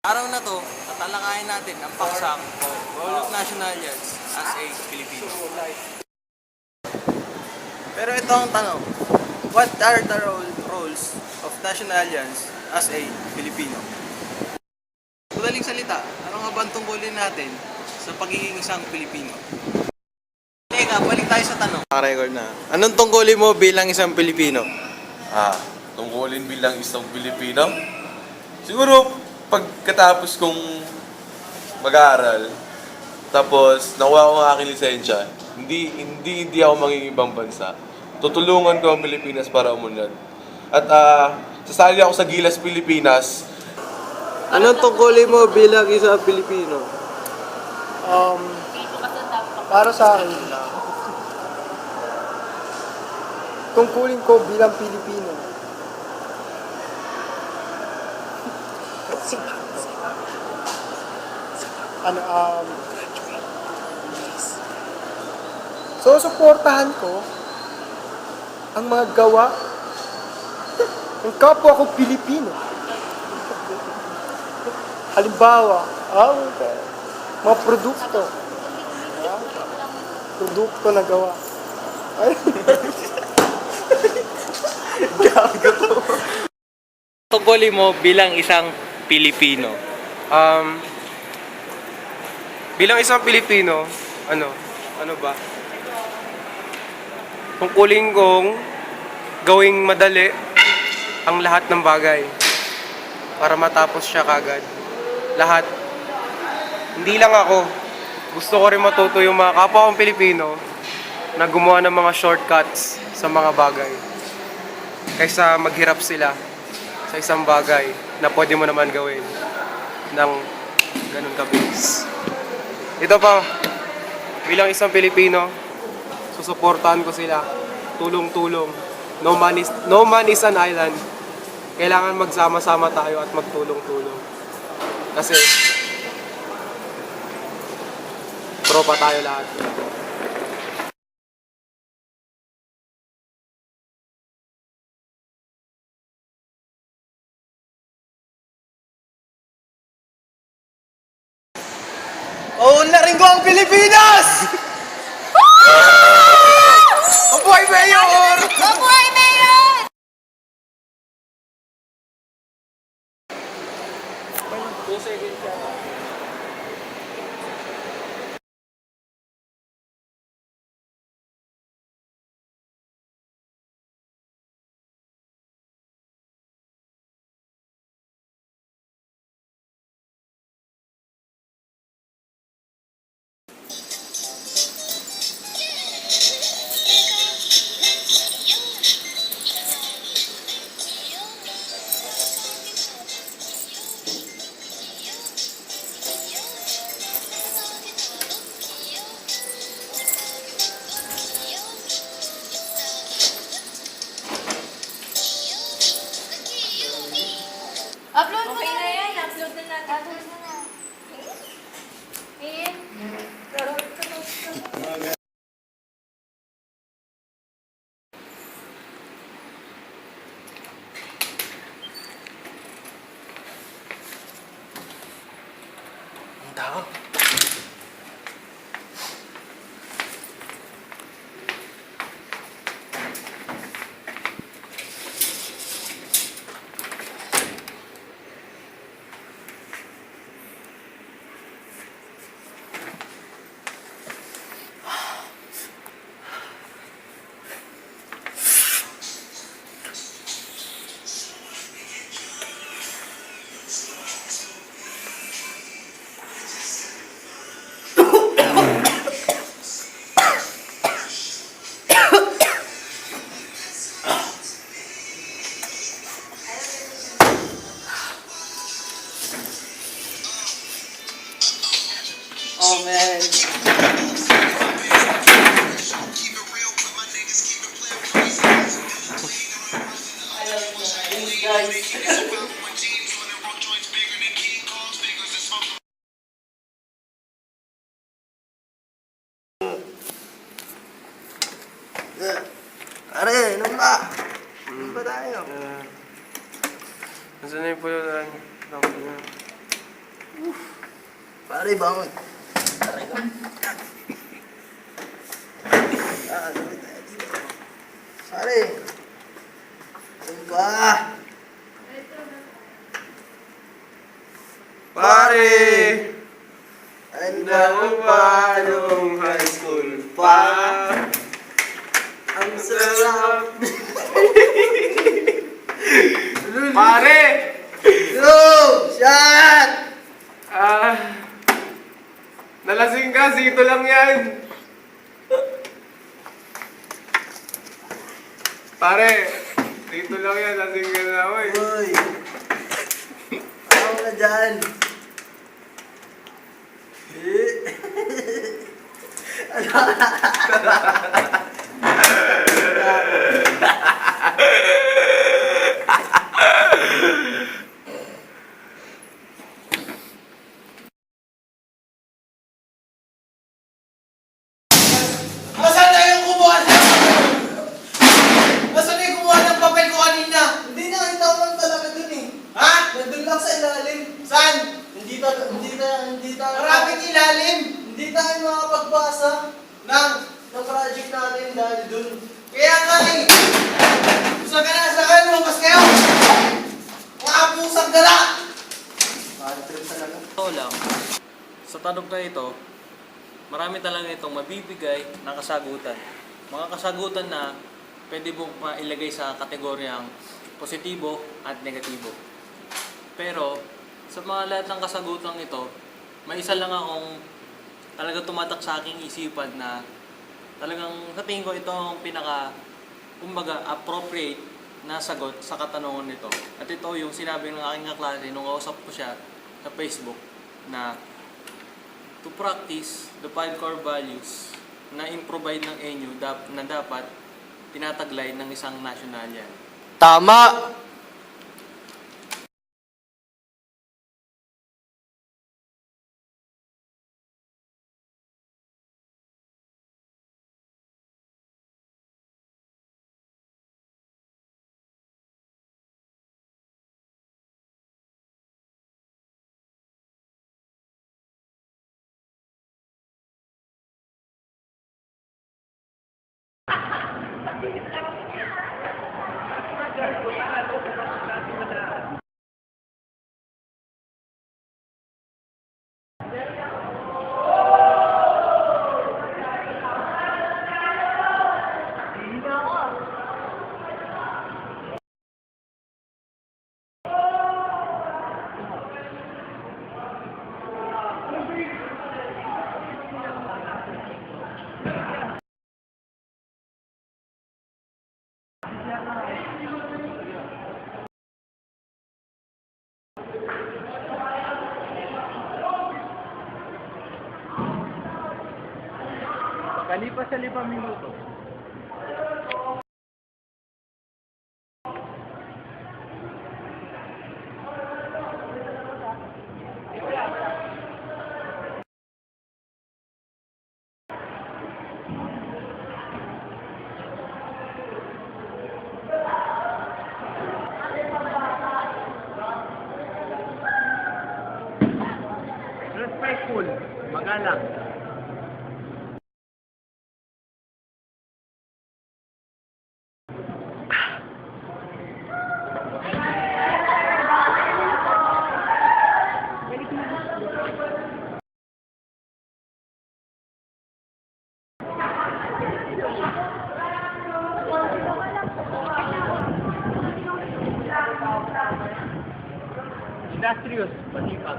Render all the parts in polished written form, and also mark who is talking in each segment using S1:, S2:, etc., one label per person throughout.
S1: Araw na to, tatalakayin natin ang paksa o role of nationalians as a Filipino. Pero ito ang tanong, what are the roles of nationalians as a Filipino? Madaling salita, ano nga ba ang tungkulin natin sa pagiging isang Pilipino? Teka, balik tayo sa tanong. Naka-record na. Anong tungkulin mo bilang isang Pilipino?
S2: Tungkulin bilang isang Pilipino? Siguro, pagkatapos kong mag-aaral, tapos nakuha ko ang aking lisensya, hindi ako manging ibang bansa. Tutulungan ko ang Pilipinas para umunlad. At sasali ako sa Gilas Pilipinas.
S1: Anong tungkulin mo bilang isang Pilipino?
S3: Para sa akin, tungkulin ko bilang Pilipino. Susuportahan ko ang mga gawa ng kapwa ko Pilipino. Halimbawa, mga produkto. Produkto na gawa. Ay.
S1: Tungkulin mo bilang isang Pilipino?
S4: Bilang isang Pilipino, ano ba? Tungkulin kong gawing madali ang lahat ng bagay para matapos siya kagad. Lahat. Hindi lang ako. Gusto ko rin matuto yung mga kapwa kong Pilipino na gumawa ng mga shortcuts sa mga bagay. Kaysa maghirap sila sa isang bagay na pwede mo naman gawin ng ganun kabilis. Ito pa, bilang isang Pilipino, susuportahan ko sila. Tulong-tulong. No man is an island. Kailangan magsama-sama tayo at magtulong-tulong. Kasi, tropa tayo lahat.
S1: Narin ko ang Pilipinas! Mabuhay Mayor!
S5: Mabuhay Mayor! Upload mo na yan. Upload na natin. Upload na na. Ayan.
S1: Ang tao. Oh man. Are, inom ba? Inom ba tayo?
S4: Nasaan na yung pulutan?
S1: Pare, bangon. Pare. Bangon ka.
S4: Pare!
S1: Handa mo pa nung high school pa. Ang sarap.
S4: Pare!
S1: Go! Shot!
S4: Nalasing ka, sito lang yan. Pare, sito lang yan, lasing ka na, oy.
S1: Uy! Ako ka dyan. Nasaan na yung kumuha ng Nasaan na yung kumuha ng papel ko kanina? Hindi nakita ko lang talaga dun eh. Ha? Nandun lang sa ilalim. Saan? Hindi tayo... Maraming ilalim. Hindi tayo makapagbasa ng project natin dahil dun. Kaya nga eh. Saan ka na? Saan ka? Lumabas kayo. Mga pusang gala.
S6: Totoo lang, sa tanong na ito, marami talaga itong mabibigay na kasagutan. Mga kasagutan na pwede mo mailagay sa kategoryang positibo at negatibo. Pero sa mga lahat ng kasagutang ito, may isa lang akong talaga tumatak sa aking isipan na talagang sa tingin ko ito ang kumbaga appropriate na sagot sa katanungan nito. At ito yung sinabi ng aking kaklase nung kausap ko siya sa Facebook na to practice the 5 core values na improvide ng ENU na dapat tinataglay ng isang nasyonalyan.
S4: Tama!
S3: Kalipas sa 5 minuto. Respectful, magalang. Industrious, masipag.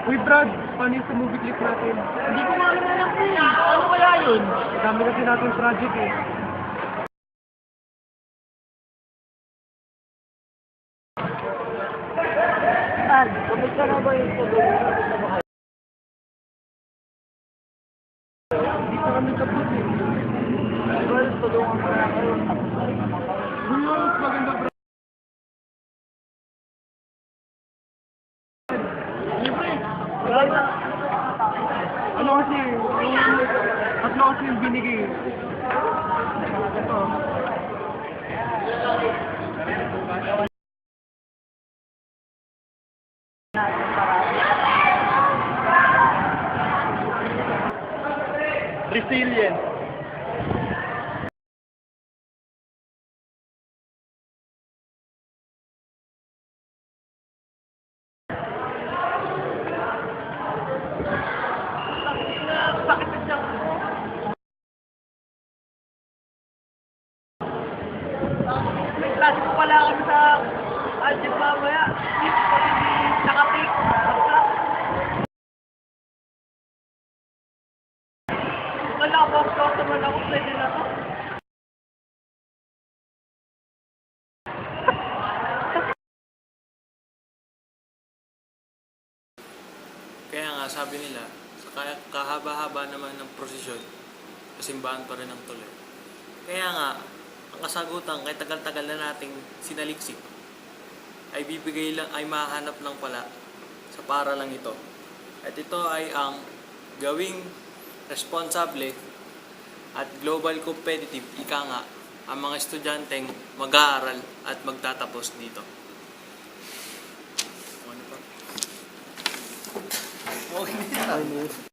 S4: Uy Brad, paano yung sa movie clip natin?
S3: Hindi ko nga alam na lang eh. Ano kaya yun?
S4: Dami kasi natin project eh.
S3: Saan? Kamusta na ba yung pag-uwi?
S4: Hindi pa kami tapos eh.
S3: Well, tulungan ko na kayo.
S4: Uy, mas maganda Brad.
S3: Libre. Wala na.
S4: Ano kasi, tatlo kasi yung binigay. Ito.
S3: Resilient. May klase ko pala kami sa algebra mamaya. Hindi nakatik. Wala ko, naman ako, pwede na to.
S6: Kaya nga sabi nila, sa kahaba-haba naman ng prosesyon, kasimbahan pa rin ang tuloy. Kaya nga, ang kasagutan kahit tagal-tagal na nating sinaliksik ay bibigay lang, ay mahanap ng pala sa para lang ito. At ito ay ang gawing responsable at global competitive, ika nga, ang mga estudyanteng mag-aaral at magtatapos dito. Ano pa?
S1: Okay na yan.